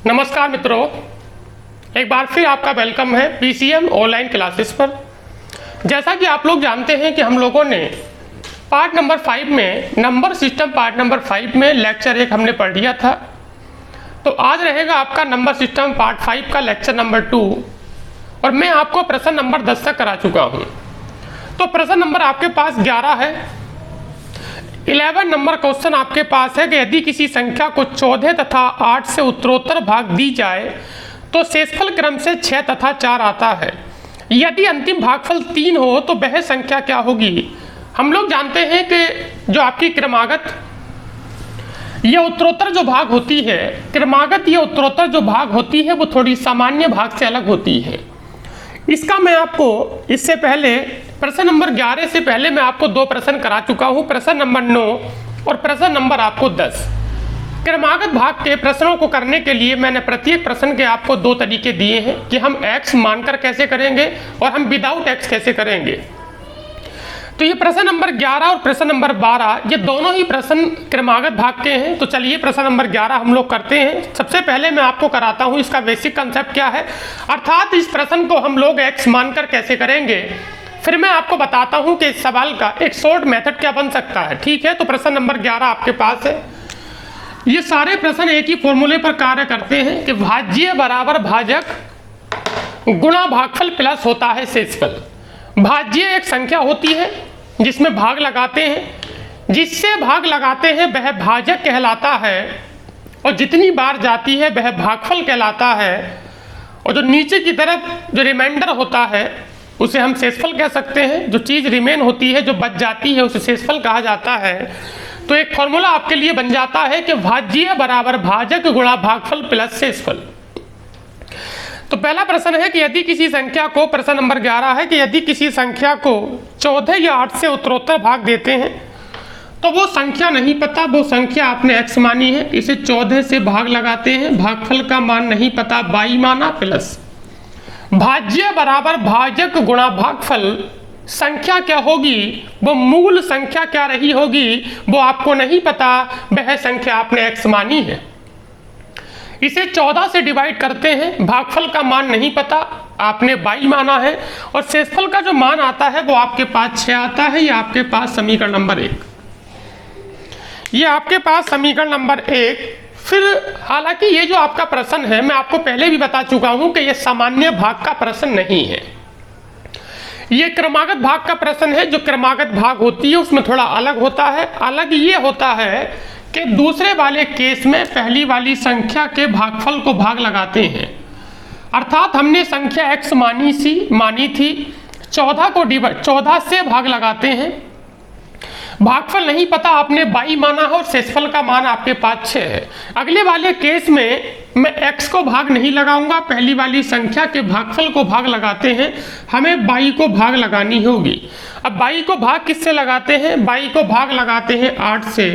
नमस्कार मित्रों, एक बार फिर आपका वेलकम है पीसीएम ऑनलाइन क्लासेस पर। जैसा कि आप लोग जानते हैं कि हम लोगों ने पार्ट नंबर 5 में नंबर सिस्टम पार्ट नंबर 5 में लेक्चर 1 हमने पढ़ लिया था। तो आज रहेगा आपका नंबर सिस्टम पार्ट 5 का लेक्चर नंबर 2 और मैं आपको प्रश्न नंबर 10 तक करा चुका हूँ। तो प्रश्न नंबर आपके पास 11 है। 11 नंबर क्वेश्चन आपके पास है कि यदि किसी संख्या को 14 तथा 8 से उत्तरोत्तर भाग दी जाए तो शेषफल क्रम से 6 तथा 4 आता है। यदि अंतिम भागफल 3 हो तो वह संख्या क्या होगी। हम लोग जानते हैं कि जो आपकी क्रमागत ये उत्तरोत्तर जो भाग होती है, क्रमागत ये उत्तरोत्तर जो भाग होती है वो थोड़ी सामान्य भाग से अलग होती है। इसका मैं आपको इससे पहले प्रश्न नंबर 11 से पहले मैं आपको 2 प्रश्न करा चुका हूँ, प्रश्न नंबर 9 और प्रश्न नंबर आपको 10। क्रमागत भाग के प्रश्नों को करने के लिए मैंने प्रत्येक प्रश्न के आपको 2 तरीके दिए हैं कि हम x मानकर कैसे करेंगे और हम विदाउट x कैसे करेंगे। तो ये प्रश्न नंबर 11 और प्रश्न नंबर 12 ये दोनों ही प्रश्न क्रमागत भाग के हैं। तो चलिए प्रश्न नंबर 11 हम लोग करते हैं। सबसे पहले मैं आपको कराता हूँ इसका बेसिक कंसेप्ट क्या है, अर्थात इस प्रश्न को हम लोग x मानकर कैसे करेंगे। फिर मैं आपको बताता हूँ कि इस सवाल का एक शॉर्ट मेथड क्या बन सकता है। ठीक है, तो प्रश्न नंबर 11 आपके पास है। ये सारे प्रश्न एक ही फॉर्मूले पर कार्य करते हैं कि भाज्य बराबर भाजक गुणा भागफल प्लस होता है शेषफल। भाज्य एक संख्या होती है जिसमें भाग लगाते हैं, जिससे भाग लगाते हैं वह भाजक कहलाता है और जितनी बार जाती है वह भागफल कहलाता है और जो नीचे की तरफ जो रिमाइंडर होता है उसे हम शेषफल कह सकते हैं। जो चीज़ रिमेन होती है, जो बच जाती है, उसे शेषफल कहा जाता है। तो एक फॉर्मूला आपके लिए बन जाता है कि भाज्य बराबर भाजक गुणा भागफल प्लस शेषफल। तो पहला प्रश्न है कि यदि किसी संख्या को, प्रश्न नंबर 11 है कि यदि किसी संख्या को 14 या 8 से उत्तरोत्तर भाग देते हैं तो वो संख्या नहीं पता, वो संख्या आपने x मानी है, इसे 14 से भाग लगाते हैं, भागफल का मान नहीं पता, 22 माना प्लस भाज्य बराबर भाजक गुणा भागफल। संख्या क्या होगी, वो मूल संख्या क्या रही होगी वो आपको नहीं पता, वह संख्या आपने x मानी है। इसे 14 से डिवाइड करते हैं, भागफल का मान नहीं पता, आपने 22 माना है और शेषफल का जो मान आता है वो आपके पास 6 आता है। ये आपके पास समीकरण नंबर 1, ये आपके पास समीकरण नंबर 1। फिर हालांकि ये जो आपका प्रश्न है मैं आपको पहले भी बता चुका हूं कि ये सामान्य भाग का प्रश्न नहीं है, ये क्रमागत भाग का प्रश्न है। जो क्रमागत भाग होती है उसमें थोड़ा अलग होता है। अलग ये होता है कि दूसरे वाले केस में पहली वाली संख्या के भागफल को भाग लगाते हैं, अर्थात हमने संख्या x मानी थी, 14 से भाग लगाते हैं, भागफल नहीं पता, आपने 22 माना है और शेषफल का मान आपके पास 6 है। अगले वाले केस में मैं x को भाग नहीं लगाऊंगा, पहली वाली संख्या के भागफल को भाग लगाते हैं, हमें 22 को भाग लगानी होगी। अब 22 को भाग किससे लगाते हैं, 22 को भाग लगाते हैं 8 से,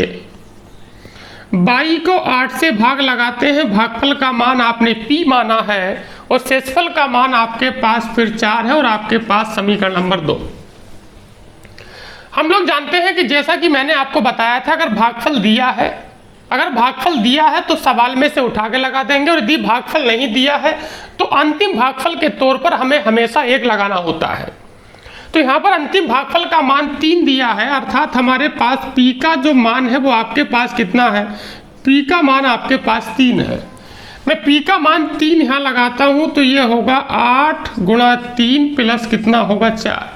22 को 8 से भाग लगाते हैं, भागफल का मान आपने p माना है और शेषफल का मान आपके पास फिर 4 है और आपके पास समीकरण नंबर 2। हम लोग जानते हैं कि जैसा कि मैंने आपको बताया था, अगर भागफल दिया है तो सवाल में से उठा के लगा देंगे और यदि भागफल नहीं दिया है तो अंतिम भागफल के तौर पर हमें हमेशा 1 लगाना होता है। तो यहाँ पर अंतिम भागफल का मान 3 दिया है, अर्थात हमारे पास p का जो मान है वो आपके पास कितना है, p का मान आपके पास 3 है। मैं p का मान 3 यहाँ लगाता हूँ तो ये होगा 8 गुणा 3 प्लस कितना होगा 4,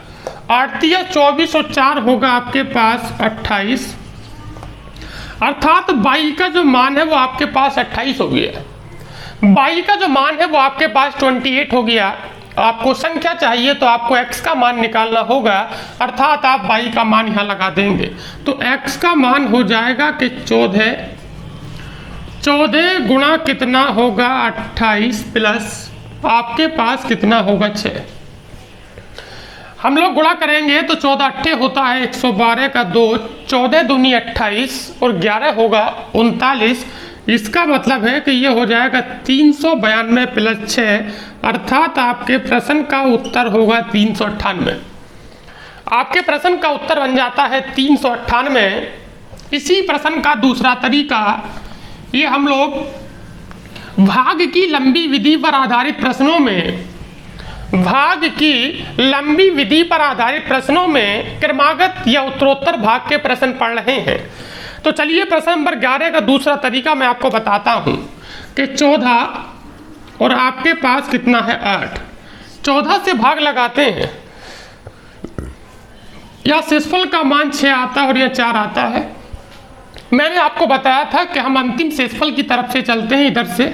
8 या 24 और 4 होगा आपके पास 28, अर्थात 22 का जो मान है वो आपके पास 28 हो गया। 22 का जो मान है वो आपके पास 28 हो गया। आपको संख्या चाहिए तो आपको x का मान निकालना होगा, अर्थात आप 22 का मान यहाँ लगा देंगे तो x का मान हो जाएगा कि 14 गुणा कितना होगा 28 प्लस आपके पास कितना होगा 6। हम लोग गुणा करेंगे तो 14 अट्ठे होता है 112 का 2, 14 दूनी 28 और 11 होगा 39। इसका मतलब है कि ये हो जाएगा 392 प्लस 6, अर्थात आपके प्रश्न का उत्तर होगा 398। आपके प्रश्न का उत्तर बन जाता है 398। इसी प्रश्न का दूसरा तरीका ये हम लोग भाग की लंबी विधि पर आधारित प्रश्नों में, भाग की लंबी विधि पर आधारित प्रश्नों में क्रमागत या उत्तरोत्तर भाग के प्रश्न पढ़ रहे हैं। तो चलिए प्रश्न नंबर 11 का दूसरा तरीका मैं आपको बताता हूं कि 14 और आपके पास कितना है 8, 14 से भाग लगाते हैं, या शेषफल का मान 6 आता है और यह 4 आता है। मैंने आपको बताया था कि हम अंतिम शेषफल की तरफ से चलते हैं, इधर से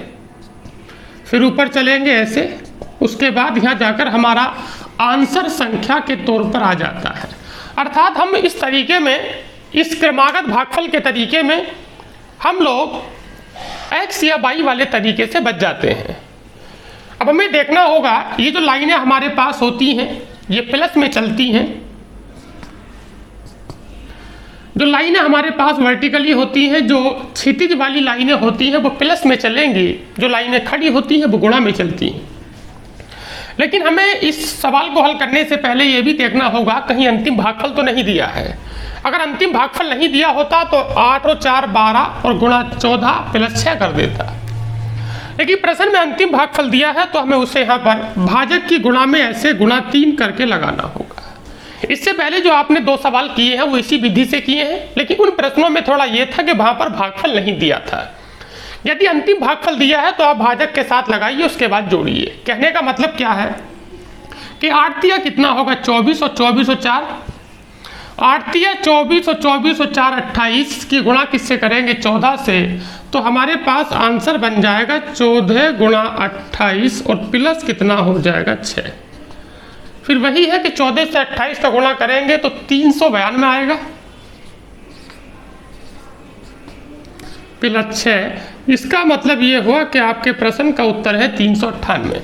फिर ऊपर चलेंगे ऐसे, उसके बाद यहाँ जाकर हमारा आंसर संख्या के तौर पर आ जाता है। अर्थात हम इस तरीके में, इस क्रमागत भागफल के तरीके में हम लोग x या y वाले तरीके से बच जाते हैं। अब हमें देखना होगा ये जो लाइनें हमारे पास होती हैं ये प्लस में चलती हैं, जो लाइनें हमारे पास वर्टिकली होती हैं, जो क्षितिज वाली लाइनें होती हैं वो प्लस में चलेंगी, जो लाइनें खड़ी होती हैं वो गुणा में चलती हैं। लेकिन हमें इस सवाल को हल करने से पहले ये भी देखना होगा कहीं अंतिम भागफल तो नहीं दिया है। अगर अंतिम भागफल नहीं दिया होता तो 8 और 4 12 और गुणा 14 प्लस 6 कर देता। लेकिन प्रश्न में अंतिम भागफल दिया है तो हमें उसे यहाँ पर भाजक की गुणा में ऐसे गुणा 3 करके लगाना होगा। इससे पहले जो आपने 2 सवाल किए हैं वो इसी विधि से किए हैं, लेकिन उन प्रश्नों में थोड़ा ये था कि वहाँ पर भागफल नहीं दिया था। यदि अंतिम भागफल दिया है तो आप भाजक के साथ लगाइए, उसके बाद जोड़िए। कहने का मतलब क्या है कि 8 तिया कितना होगा 24 और 24 और 4, 8 तिया 24 और 24 और 4 28 की गुणा किससे करेंगे 14 से, तो हमारे पास आंसर बन जाएगा 14 गुणा 28 और प्लस कितना हो जाएगा 6। फिर वही है कि 14 से 28 का गुणा करेंगे तो 392 आएगा प्लस 6। इसका मतलब ये हुआ कि आपके प्रश्न का उत्तर है 398।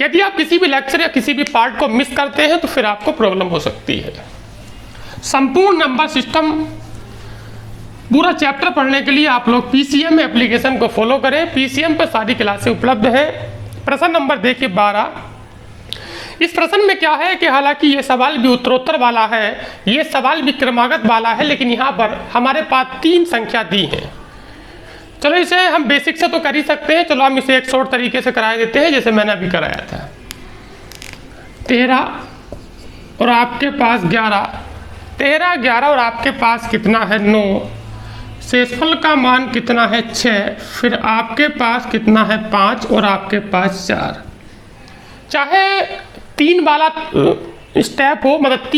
यदि आप किसी भी लेक्चर या किसी भी पार्ट को मिस करते हैं तो फिर आपको प्रॉब्लम हो सकती है। संपूर्ण नंबर सिस्टम पूरा चैप्टर पढ़ने के लिए आप लोग PCM एप्लीकेशन को फॉलो करें। PCM पर सारी क्लासें उपलब्ध हैं। प्रश्न नंबर देखिए 12। इस प्रश्न में क्या है कि हालांकि ये सवाल भी उत्तरोत्तर वाला है, ये सवाल भी क्रमागत वाला है, लेकिन यहाँ पर हमारे पास 3 संख्या दी है। चलो इसे हम बेसिक से तो कर ही सकते हैं, चलो हम इसे एक शॉर्ट तरीके से करा देते हैं जैसे मैंने अभी कराया था। 13 और आपके पास 11, 13 11 और आपके पास कितना है 9, शेषफल का मान कितना है 6, फिर आपके पास कितना है 5 और आपके पास 4। चाहे 3 वाला स्टेप हो, मतलब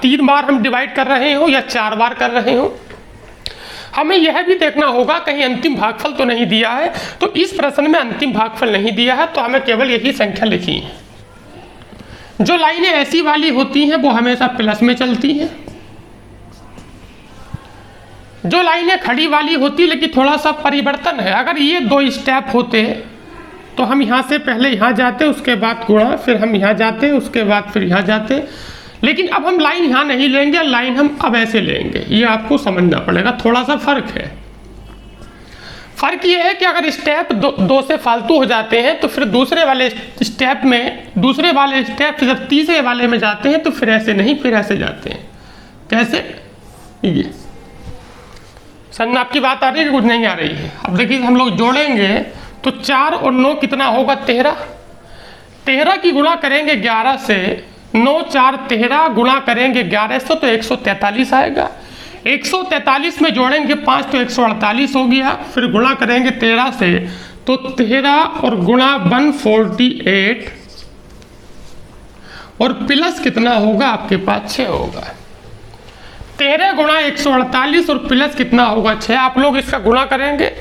3 बार हम डिवाइड कर रहे हो या 4 बार कर रहे हो, हमें यह भी देखना होगा कहीं अंतिम भागफल तो नहीं दिया है। तो इस प्रश्न में अंतिम भागफल नहीं दिया है तो हमें केवल यही संख्या लिखी है। जो लाइनें ऐसी वाली होती हैं वो हमेशा प्लस में चलती हैं, जो लाइनें खड़ी वाली होती लेकिन थोड़ा सा परिवर्तन है। अगर ये 2 स्टेप होते तो हम यहाँ से पहले यहाँ जाते, उसके बाद गुणा, फिर हम यहाँ जाते, उसके बाद फिर यहाँ जाते, लेकिन अब हम लाइन यहाँ नहीं लेंगे, लाइन हम अब ऐसे लेंगे। ये आपको समझना पड़ेगा, थोड़ा सा फर्क है। फर्क ये है कि अगर स्टेप 2 से फालतू हो जाते हैं तो फिर दूसरे वाले स्टेप से जब तीसरे वाले में जाते हैं तो फिर ऐसे नहीं, फिर ऐसे जाते हैं। कैसे? ये समझ आपकी बात आ रही है कि कुछ नहीं आ रही है? अब देखिए हम लोग जोड़ेंगे तो 4 और 9 कितना होगा 13, 13 की गुणा करेंगे 11 से, 9 4 13 गुणा करेंगे 11 से तो 143 आएगा। 143 में जोड़ेंगे 5 तो 148 हो गया, फिर गुणा करेंगे 13 से तो 13 और गुणा 148 और प्लस कितना होगा आपके पास 6 होगा। 13 गुणा 148 और प्लस कितना होगा 6। आप लोग इसका गुणा करेंगे,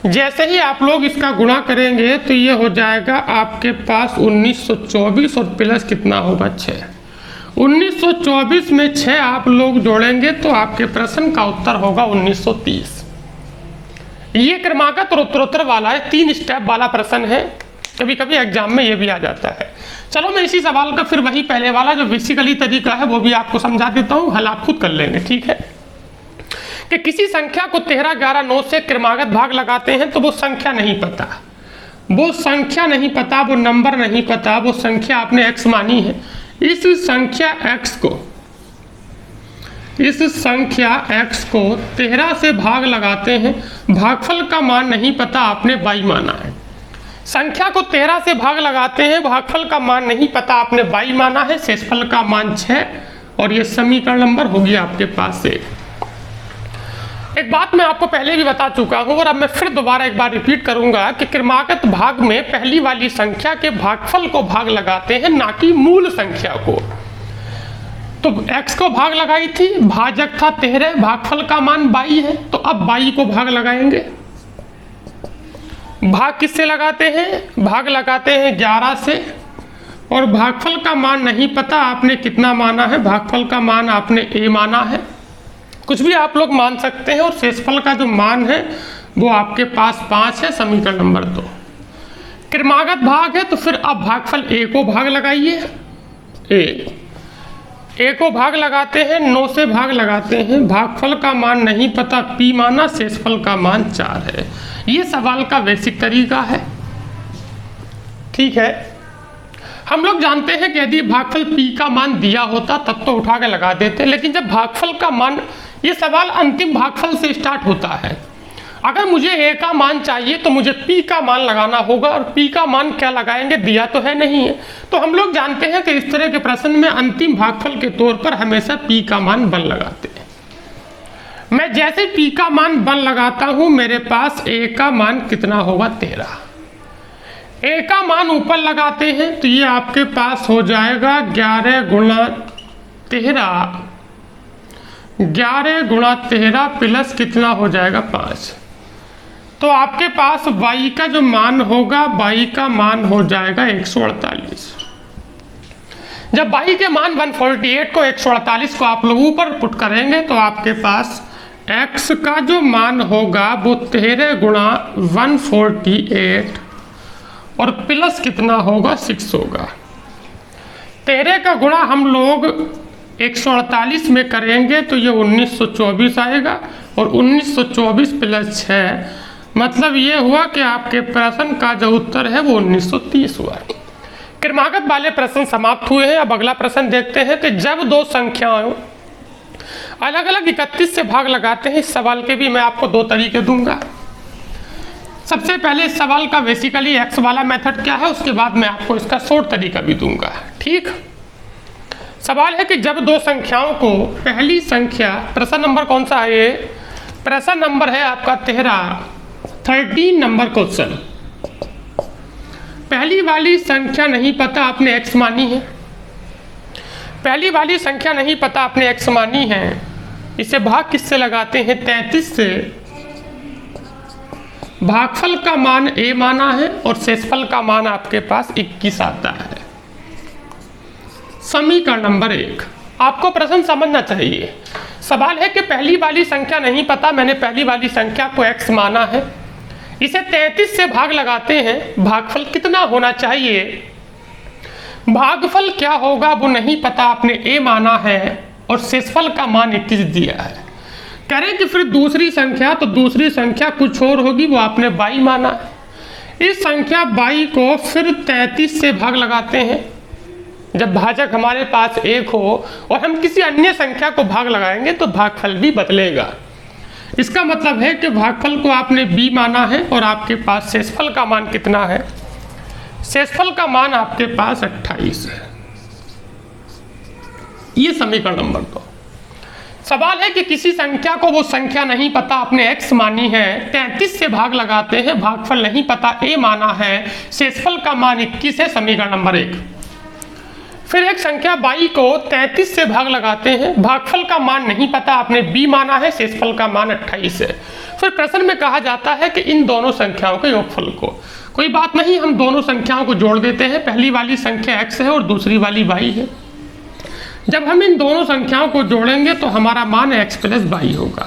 जैसे ही आप लोग इसका गुणा करेंगे तो ये हो जाएगा आपके पास 1924 और प्लस कितना होगा 6। 1924 में 6 आप लोग जोड़ेंगे तो आपके प्रश्न का उत्तर होगा 1930। ये क्रमागत और उत्तरोत्तर वाला है, 3 स्टेप वाला प्रश्न है। कभी कभी एग्जाम में ये भी आ जाता है। चलो मैं इसी सवाल का फिर वही पहले वाला जो बेसिकली तरीका है वो भी आपको समझा देता हूँ, हल आप खुद कर लेंगे। ठीक है कि किसी संख्या को 13 11 9 से क्रमागत भाग लगाते हैं तो वो संख्या नहीं पता, वो संख्या नहीं पता, वो नंबर नहीं पता, वो संख्या आपने x मानी है। इस संख्या x को 13 से भाग लगाते हैं, भागफल का मान नहीं पता, आपने y माना है। संख्या को 13 से भाग लगाते हैं, भागफल का मान नहीं पता, आपने 22 माना है, शेषफल का मान 6 और ये समीकरण नंबर होगी आपके पास एक बात मैं आपको पहले भी बता चुका हूं और अब मैं फिर दोबारा एक बार रिपीट करूंगा कि क्रमागत भाग में पहली वाली संख्या के भागफल को भाग लगाते हैं, ना कि मूल संख्या को। तो x को भाग लगाई थी, भाजक था 13, भागफल का मान 22 है, तो अब 22 को भाग लगाएंगे। भाग किससे लगाते हैं? भाग लगाते हैं 11 से, और भागफल का मान नहीं पता, आपने कितना माना है? भागफल का मान आपने a माना है, कुछ भी आप लोग मान सकते हैं, और शेषफल का जो मान है वो आपके पास 5 है, समीकरण नंबर 2। क्रमागत भाग है तो फिर अब भागफल a को भाग लगाइए, a को भाग लगाते हैं, 9 से भाग लगाते हैं, भागफल का मान नहीं पता, p माना, शेषफल का मान 4 है। ये सवाल का बेसिक तरीका है, ठीक है। हम लोग जानते हैं कि यदि भागफल p का मान दिया होता तब तो उठा के लगा देते, लेकिन जब भागफल का मान, ये सवाल अंतिम भागफल से स्टार्ट होता है। अगर मुझे a का मान चाहिए तो मुझे p का मान लगाना होगा, और p का मान क्या लगाएंगे? दिया तो है नहीं है। तो हम लोग जानते हैं कि इस तरह के प्रश्न में अंतिम भागफल के तौर पर हमेशा p का मान 1 लगाते हैं। मैं जैसे p का मान 1 लगाता हूं, मेरे पास a का मान कितना होगा? 13। a का मान ऊपर लगाते हैं तो ये आपके पास हो जाएगा 11 गुणा 13, 11 गुणा 13 प्लस कितना हो जाएगा? 5। तो आपके पास y का जो मान होगा, y का मान हो जाएगा 148। जब y के मान 148 को 148 को आप लोग ऊपर पुट करेंगे तो आपके पास x का जो मान होगा वो 13 गुणा 148 और प्लस कितना होगा? 6 होगा। 13 का गुणा हम लोग 148 में करेंगे तो ये 1924 आएगा, और 1924 प्लस 6 मतलब ये हुआ कि आपके प्रश्न का जो उत्तर है वो 1930 हुआ। क्रमागत वाले प्रश्न समाप्त हुए हैं। अब अगला प्रश्न देखते हैं कि जब दो संख्याओं अलग अलग 31 से भाग लगाते हैं। इस सवाल के भी मैं आपको 2 तरीके दूंगा। सबसे पहले इस सवाल का बेसिकली x वाला मेथड क्या है, उसके बाद मैं आपको इसका शॉर्ट तरीका भी दूंगा। ठीक, सवाल है कि जब दो संख्याओं को, पहली संख्या, प्रश्न नंबर कौन सा है? ये प्रश्न नंबर है आपका 13 नंबर क्वेश्चन। पहली वाली संख्या नहीं पता, आपने x मानी है। पहली वाली संख्या नहीं पता, आपने x मानी है। इसे भाग किससे लगाते हैं? 33 से। भागफल का मान a माना है और शेषफल का मान आपके पास 21 आता है। समीकरण नंबर 1। आपको प्रश्न समझना चाहिए। सवाल है कि पहली वाली संख्या नहीं पता, मैंने पहली वाली संख्या को x माना है, इसे 33 से भाग लगाते हैं, भागफल कितना होना चाहिए? भागफल क्या होगा वो नहीं पता, आपने a माना है और शेषफल का मान 21 दिया है। करें कि फिर दूसरी संख्या, तो दूसरी संख्या कुछ और होगी, वो आपने 22 माना है। इस संख्या 22 को फिर 33 से भाग लगाते हैं। जब भाजक हमारे पास 1 हो और हम किसी अन्य संख्या को भाग लगाएंगे तो भागफल भी बदलेगा। इसका मतलब है कि भागफल को आपने b माना है और आपके पास शेषफल का मान कितना है? शेषफल का मान आपके पास 28 है। ये समीकरण नंबर 2। सवाल है कि किसी संख्या को वो संख्या नहीं पता, आपने x मानी है, 33 से भाग लगाते हैं, भागफल नहीं पता, a माना है, शेषफल का मान 21 है। समीकरण नंबर 1। फिर एक संख्या 22 को 33 से भाग लगाते हैं, भागफल का मान नहीं पता, आपने b माना है, शेषफल का मान 28 है। फिर प्रश्न में कहा जाता है कि इन दोनों संख्याओं के योगफल को, कोई बात नहीं, हम दोनों संख्याओं को जोड़ देते हैं। पहली वाली संख्या x है और दूसरी वाली y है। जब हम इन दोनों संख्याओं को जोड़ेंगे तो हमारा मान x प्लस y होगा।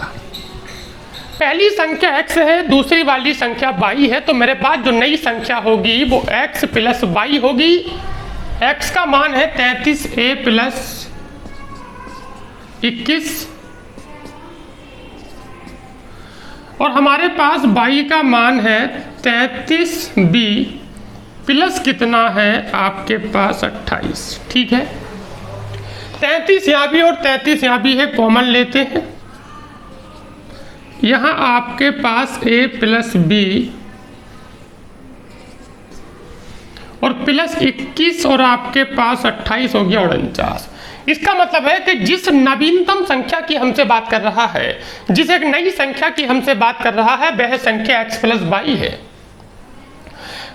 पहली संख्या x है, दूसरी वाली संख्या y है, तो मेरे पास जो नई संख्या होगी वो x प्लस y होगी। x का मान है 33a प्लस 21 और हमारे पास y का मान है 33b प्लस कितना है आपके पास 28। ठीक है, 33 यहाँ भी और 33 यहाँ भी है, कॉमन लेते हैं। यहाँ आपके पास a प्लस b प्लस 21 और आपके पास 28 हो गया 49। इसका मतलब है कि जिस नवीनतम संख्या की हमसे बात कर रहा है, जिस एक नई संख्या की हमसे बात कर रहा है, वह संख्या x प्लस 22 है।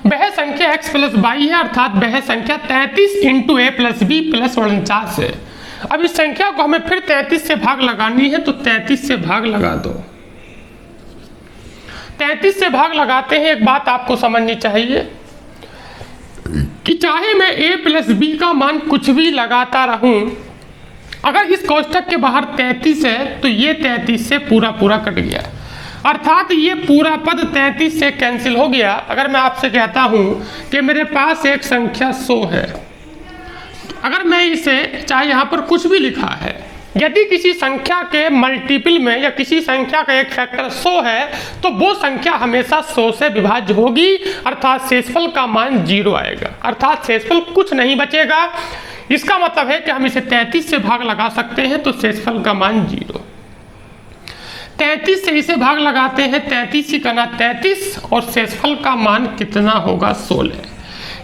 वह संख्या x प्लस 22 है, अर्थात वह संख्या 33 into a plus B plus 49 है। अब इस संख्या को हमें फिर 33 से भाग लगानी है, तो 33 से भाग लगा दो। 33 से भाग लगाते हैं, एक बात आपको समझनी चाहिए कि चाहे मैं a प्लस बी का मान कुछ भी लगाता रहूं, अगर इस कोष्ठक के बाहर 33 है तो ये 33 से पूरा पूरा कट गया, अर्थात ये पूरा पद 33 से कैंसिल हो गया। अगर मैं आपसे कहता हूं कि मेरे पास एक संख्या 100 है, अगर मैं इसे चाहे यहाँ पर कुछ भी लिखा है, यदि किसी संख्या के मल्टीपल में या किसी संख्या का एक फैक्टर 100 है तो वो संख्या हमेशा 100 से विभाज्य होगी, अर्थात शेषफल का मान 0 आएगा, अर्थात शेषफल कुछ नहीं बचेगा। इसका मतलब है कि हम इसे 33 से भाग लगा सकते हैं तो शेषफल का मान 0। 33 से इसे भाग लगाते हैं, 33 ही करना 33 और शेषफल का मान कितना होगा 16।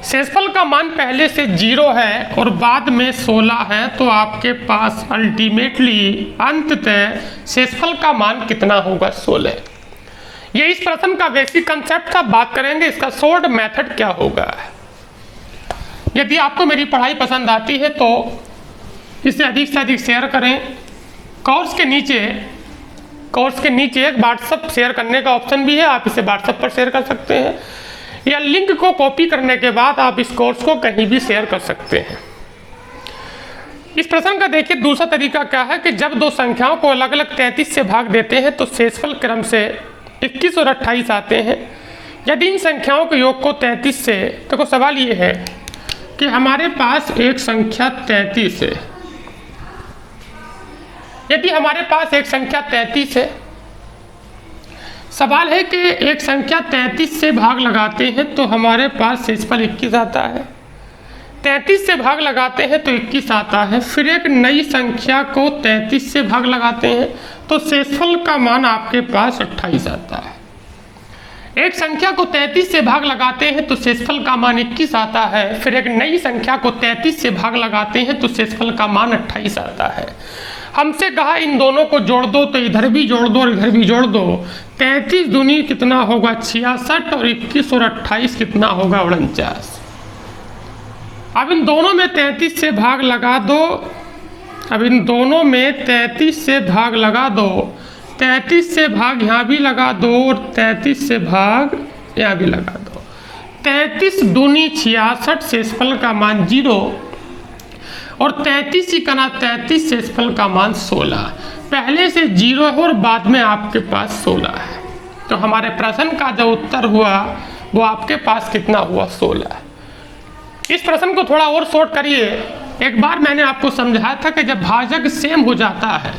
शेषफल का मान पहले से 0 है और बाद में 16 है, तो आपके पास अल्टीमेटली अंततः शेषफल का मान कितना होगा 16। ये इस प्रश्न का बेसिक कंसेप्ट था। बात करेंगे इसका शॉर्ट मेथड क्या होगा। यदि आपको मेरी पढ़ाई पसंद आती है तो इसे अधिक से अधिक शेयर करें। कोर्स के नीचे एक व्हाट्सएप शेयर करने का ऑप्शन भी है, आप इसे व्हाट्सएप पर शेयर कर सकते हैं, या लिंक को कॉपी करने के बाद आप इस कोर्स को कहीं भी शेयर कर सकते हैं। इस प्रश्न का देखिए दूसरा तरीका क्या है कि जब दो संख्याओं को अलग अलग 33 से भाग देते हैं तो शेषफल क्रम से 21 और 28 आते हैं। यदि इन संख्याओं के योग को 33 से, देखो सवाल ये है कि हमारे पास एक संख्या 33 है, यदि हमारे पास एक संख्या 33 है, सवाल है कि एक संख्या 33 से भाग लगाते हैं तो हमारे पास शेषफल 21 आता है, 33 से भाग लगाते हैं तो 21 आता है, फिर एक नई संख्या को 33 से भाग लगाते हैं तो शेषफल का मान आपके पास 28 आता है। एक संख्या को 33 से भाग लगाते हैं तो शेषफल का मान 21 आता है, फिर एक नई संख्या को 33 से भाग लगाते हैं तो शेषफल का मान 28 आता है। हमसे कहा इन दोनों को जोड़ दो, तो इधर भी जोड़ दो और इधर भी जोड़ दो। 33 दूनी कितना होगा 66 और 21 और 28 कितना होगा 49। अब इन दोनों में 33 से भाग लगा दो, अब इन दोनों में 33 से भाग लगा दो, 33 से भाग यहाँ भी लगा दो और 33 से भाग यहाँ भी लगा दो। 33 दूनी 66, शेषफल का मान 0 और 33 ही करना 33, शेषफल का मान 16। पहले से 0 है और बाद में आपके पास 16 है, तो हमारे प्रश्न का जो उत्तर हुआ वो आपके पास कितना हुआ 16। इस प्रश्न को थोड़ा और शॉर्ट करिए। एक बार मैंने आपको समझाया था कि जब भाजक सेम हो जाता है,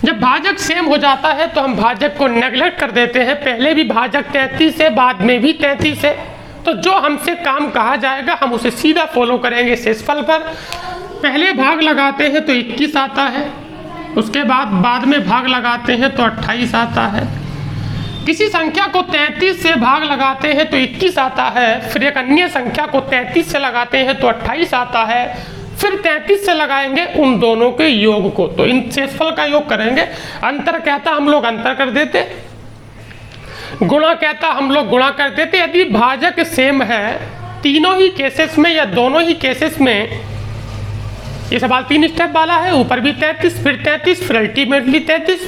जब भाजक सेम हो जाता है तो हम भाजक को नेग्लेक्ट कर देते हैं। पहले भी भाजक 33 है, बाद में भी 33 है, तो जो हमसे काम कहा जाएगा हम उसे सीधा फॉलो करेंगे शेषफल पर। पहले भाग लगाते हैं तो 21 आता है, उसके बाद में भाग लगाते हैं तो 28 आता है। किसी संख्या को 33 से भाग लगाते हैं तो 21 आता है, फिर एक अन्य संख्या को 33 से लगाते हैं तो 28 आता है, फिर 33 से लगाएंगे उन दोनों के योग को, तो इन शेषफल का योग करेंगे। अंतर कहता हम लोग अंतर कर देते, गुणा कहता हम लोग गुणा कर देते। यदि भाजक सेम है तीनों ही केसेस में या दोनों ही केसेस में, ये सवाल 3 स्टेप वाला है, ऊपर भी 33 फिर 33 फिर अल्टीमेटली 33,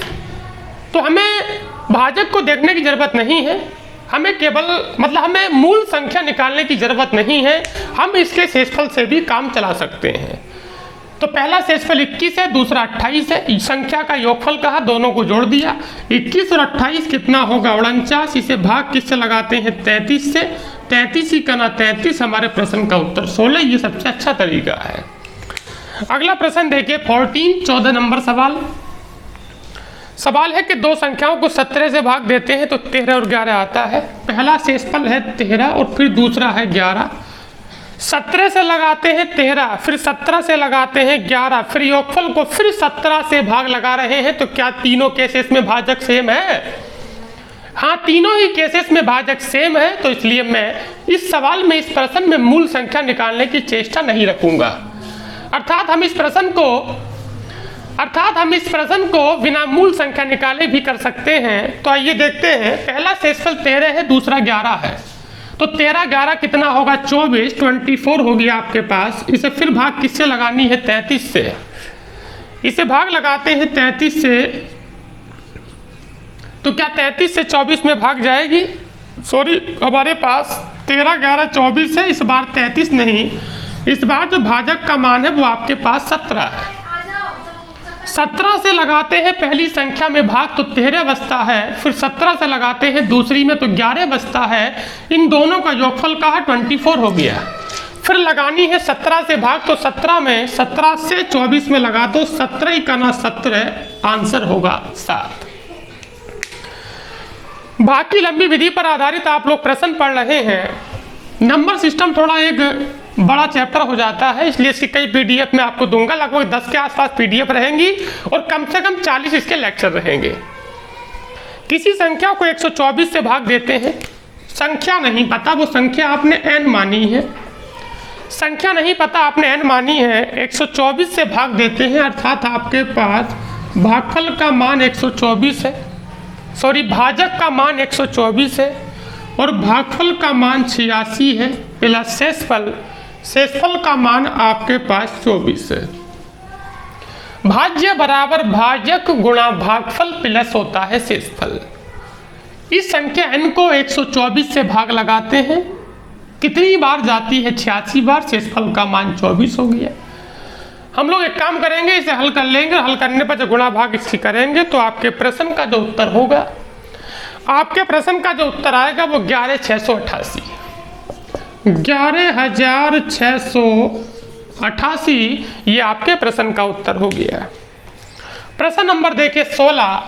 तो हमें भाजक को देखने की जरूरत नहीं है, हमें केवल हमें मूल संख्या निकालने की जरूरत नहीं है, हम इसके शेषफल से भी काम चला सकते हैं। तो पहला शेषफल 21 है, दूसरा 28 है, संख्या का योगफल कहा, दोनों को जोड़ दिया। 21 और 28 कितना होगा 49, इसे भाग किससे लगाते हैं 33 से, 33 ही करना 33, हमारे प्रश्न का उत्तर 16। ये सबसे अच्छा तरीका है। अगला प्रश्न देखिए 14 नंबर सवाल है कि दो संख्याओं को 17 से भाग देते हैं तो 13 और 11 आता है। पहला शेषफल है 13 और फिर दूसरा है 11। 17 से लगाते हैं 13, फिर 17 से लगाते हैं 11, फिर योगफल को फिर 17 से भाग लगा रहे हैं, तो क्या तीनों केसेस में भाजक सेम है? हाँ, तीनों ही केसेस में भाजक सेम है, तो इसलिए मैं इस सवाल में, इस प्रश्न में मूल संख्या निकालने की चेष्टा नहीं रखूंगा। अर्थात हम इस प्रश्न को बिना मूल संख्या निकाले भी कर सकते हैं। तो आइए देखते हैं। पहला शेषफल 13 है, दूसरा 11 है। तो 13 11 कितना होगा? 24, 24 हो गया आपके पास। इसे फिर भाग किससे लगानी है? 33 से। इसे भाग लगाते हैं 33 से, तो क्या 33 से 24 में भाग जाएगी? सॉरी, हमारे पास 13 11 24 है, इस बार 33 नहीं, इस बार जो भाजक का मान है वो आपके पास 17 है। 17 से लगाते हैं पहली संख्या में भाग तो 13 बचता है, फिर 17 से लगाते हैं दूसरी में तो 11 बचता है। इन दोनों का योगफल का है 24 हो गया। फिर लगानी है 17 से भाग, तो 17 में 17 से 24 में लगा दो, 17 का ना 17, आंसर होगा 7। भाग की लंबी विधि पर आधारित आप लोग प्रश्न पढ़ रहे हैं। नंबर सिस्टम थोड़ा एक बड़ा चैप्टर हो जाता है, इसलिए इसकी कई पीडीएफ मैं आपको दूंगा। लगभग 10 के आसपास पीडीएफ रहेंगी और कम से कम 40 इसके लेक्चर रहेंगे। किसी संख्या को 124 से भाग देते हैं, संख्या नहीं पता, वो संख्या आपने n मानी है, संख्या नहीं पता आपने n मानी है, 124 से भाग देते हैं, अर्थात आपके पास भागफल का मान 124 है, सॉरी भाजक का मान 124 है और भागफल का मान 86 है, प्लस शेषफल का मान आपके पास 24 है। भाज्य बराबर भाजक गुणा भागफल प्लस होता है शेषफल। इस संख्या n को 124 से भाग लगाते हैं, कितनी बार जाती है? 86 बार। शेषफल का मान 24 हो गया। हम लोग एक काम करेंगे, इसे हल कर लेंगे। हल करने पर जब गुणा भाग इसकी करेंगे तो आपके प्रश्न का जो उत्तर होगा, आपके प्रश्न का जो उत्तर आएगा वो 11688, 11688 ये आपके प्रश्न का उत्तर हो गया। प्रश्न नंबर देखिए 16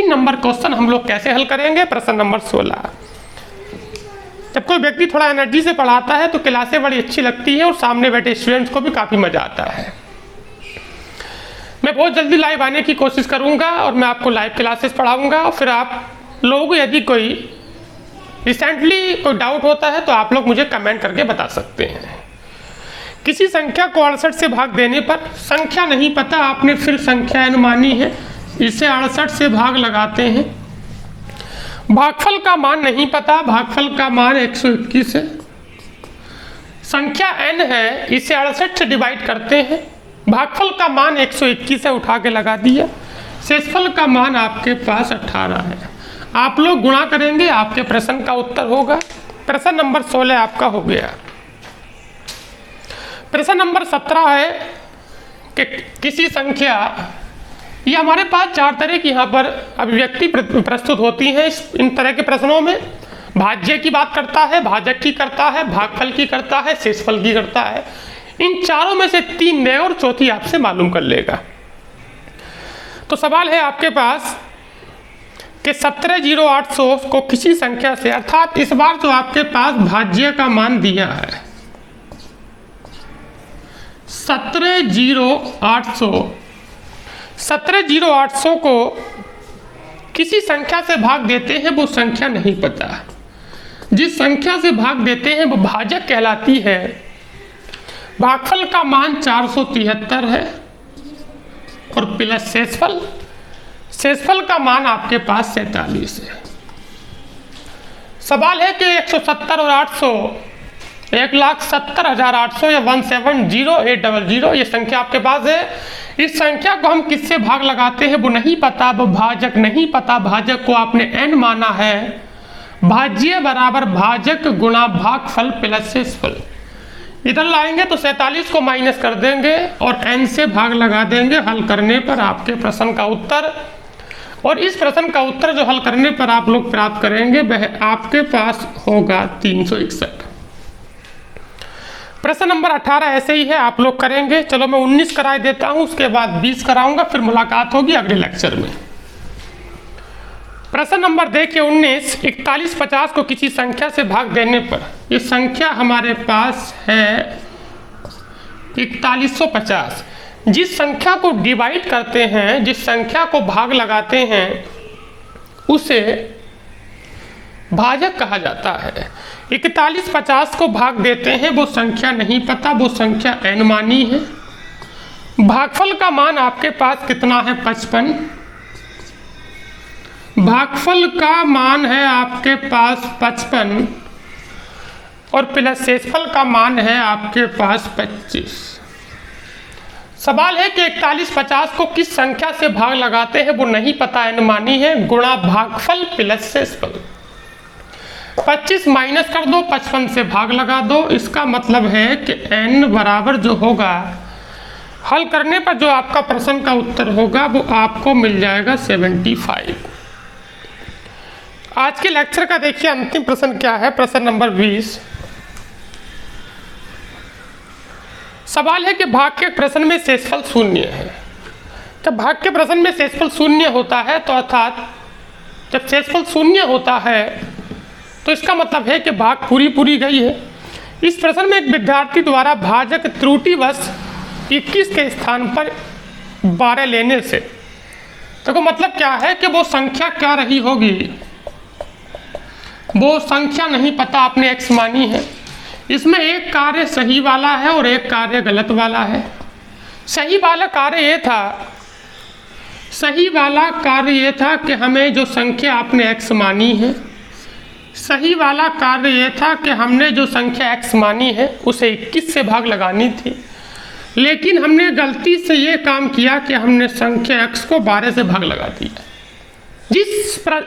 नंबर क्वेश्चन हम लोग कैसे हल करेंगे। प्रश्न नंबर 16, जब कोई व्यक्ति थोड़ा एनर्जी से पढ़ाता है तो क्लासें बड़ी अच्छी लगती है और सामने बैठे स्टूडेंट्स को भी काफ़ी मज़ा आता है। मैं बहुत जल्दी लाइव आने की कोशिश करूंगा और मैं आपको लाइव क्लासेस पढ़ाऊंगा। फिर आप लोगों को यदि कोई रिसेंटली कोई डाउट होता है तो आप लोग मुझे कमेंट करके बता सकते हैं। किसी संख्या को 68 से भाग देने पर, संख्या नहीं पता आपने, फिर संख्या n मानी है, इसे 68 से भाग लगाते हैं। भागफल का मान नहीं पता, भागफल का मान 121 है। संख्या n है, इसे 68 से डिवाइड करते हैं, भागफल का मान 121 है, उठा के लगा दिया। शेषफल का मान आपके पास 18 है। आप लोग गुणा करेंगे, आपके प्रश्न का उत्तर होगा। प्रश्न नंबर 16 आपका हो गया। प्रश्न नंबर 17 है कि किसी संख्या, ये हमारे पास 4 तरह की यहाँ पर अभिव्यक्ति प्रस्तुत होती हैं इन तरह के प्रश्नों में। भाज्य की बात करता है, भाजक की करता है, भागफल की करता है, शेषफल की करता है। इन चारों में से 3 नए और चौथी आपसे मालूम कर लेगा। तो सवाल है आपके पास कि 170800 को किसी संख्या से, अर्थात इस बार जो आपके पास भाज्य का मान दिया है 170800 को किसी संख्या से भाग देते हैं, वो संख्या नहीं पता। जिस संख्या से भाग देते हैं वो भाजक कहलाती है। भागफल का मान 473 है और प्लस शेषफल का मान आपके पास 47 है। सवाल है कि 170 और 800, 1,70,800 या 170,800 ये संख्या आपके पास है। इस संख्या को हम किससे भाग लगाते हैं वो नहीं पता, वो भाजक नहीं पता। भाजक को आपने n माना है। भाज्य बराबर भाजक गुणा भागफल प्लस शेषफल। इधर लाएंगे तो 47 को माइनस कर देंगे और n से भाग लगा देंगे। हल करने पर आपके प्रश्न का उत्तर, और इस प्रश्न का उत्तर जो हल करने पर आप लोग प्राप्त करेंगे वह आपके पास होगा 361। प्रश्न नंबर 18 ऐसे ही है, आप लोग करेंगे। चलो मैं 19 कराए देता हूं, उसके बाद 20 कराऊंगा, फिर मुलाकात होगी अगले लेक्चर में। प्रश्न नंबर देखिए 19, 4150 को किसी संख्या से भाग देने पर, ये संख्या हमारे पास है 4150। जिस संख्या को डिवाइड करते हैं, जिस संख्या को भाग लगाते हैं, उसे भाजक कहा जाता है। 41 50 को भाग देते हैं, वो संख्या नहीं पता, वो संख्या अनुमानी है। भागफल का मान आपके पास कितना है? 55। भागफल का मान है आपके पास 55 और प्लस शेषफल का मान है आपके पास 25। सवाल है कि 41 50 को किस संख्या से भाग लगाते हैं, वो नहीं पता, अनुमानी है। गुणा भागफल प्लस शेषफल। 25 माइनस कर दो, 55 से भाग लगा दो। इसका मतलब है कि n बराबर जो होगा, हल करने पर जो आपका प्रश्न का उत्तर होगा वो आपको मिल जाएगा 75। आज के लेक्चर का देखिए अंतिम प्रश्न क्या है, प्रश्न नंबर 20। सवाल है कि भाग के प्रश्न में शेषफल शून्य है। जब भाग के प्रश्न में शेषफल शून्य होता है तो अर्थात जब शेषफल शून्य होता है तो इसका मतलब है कि भाग पूरी गई है। इस प्रश्न में एक विद्यार्थी द्वारा भाजक त्रुटिवश 21 के स्थान पर 12 लेने से, देखो मतलब क्या है कि वो संख्या क्या रही होगी, वो संख्या नहीं पता, आपने x मानी है। इसमें एक कार्य सही वाला है और एक कार्य गलत वाला है। सही वाला कार्य ये था कि हमें जो संख्या आपने x मानी है, सही वाला कार्य ये था कि हमने जो संख्या x मानी है उसे 21 से भाग लगानी थी, लेकिन हमने गलती से ये काम किया कि हमने संख्या x को 12 से भाग लगा दिया।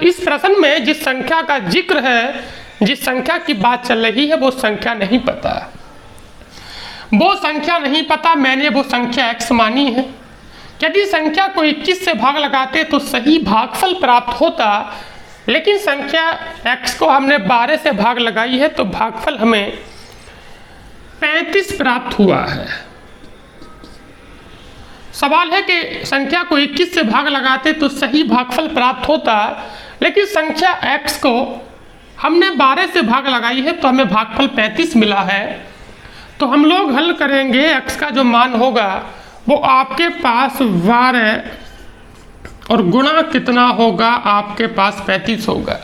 इस प्रश्न में जिस संख्या का जिक्र है, जिस संख्या की बात चल रही है, वो संख्या नहीं पता। वो संख्या नहीं पता, मैंने वो संख्या x मानी है। यदि संख्या को 21 से भाग लगाते तो सही भागफल प्राप्त होता, लेकिन संख्या x को हमने 12 से भाग लगाई है तो भागफल हमें 35 प्राप्त हुआ है। सवाल है कि संख्या को 21 से भाग लगाते तो सही भागफल प्राप्त होता, लेकिन संख्या x को हमने 12 से भाग लगाई है तो हमें भागफल 35 मिला है। तो हम लोग हल करेंगे, x का जो मान होगा वो आपके पास 12 और गुणा कितना होगा, आपके पास 35 होगा।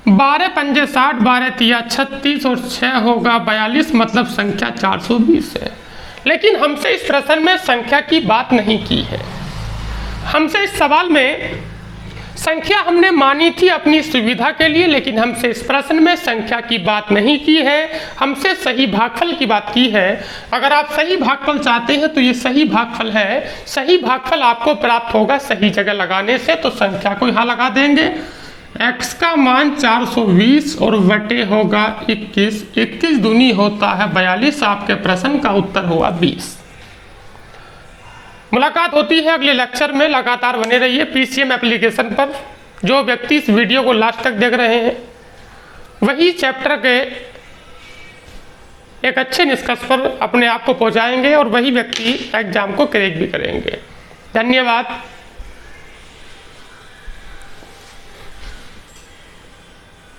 12 पंजे 60, 12 तिया 36 और 6 होगा 42, मतलब संख्या 420 है। लेकिन हमसे इस प्रश्न में संख्या की बात नहीं की है। हमसे इस सवाल में संख्या हमने मानी थी अपनी सुविधा के लिए, लेकिन हमसे इस प्रश्न में संख्या की बात नहीं की है, हमसे सही भागफल की बात की है। अगर आप सही भागफल चाहते हैं तो ये सही भागफल है। सही भागफल आपको प्राप्त होगा सही जगह लगाने से, तो संख्या को यहाँ लगा देंगे। x का मान 420 और बटे होगा 21, 21 दूनी होता है 42, आपके प्रश्न का उत्तर होगा 20। मुलाकात होती है अगले लेक्चर में। लगातार बने रहिए PCM एप्लीकेशन पर। जो व्यक्ति इस वीडियो को लास्ट तक देख रहे हैं वही चैप्टर के एक अच्छे निष्कर्ष पर अपने आप को पहुंचाएंगे और वही व्यक्ति एग्जाम को क्रैक भी करेंगे। धन्यवाद।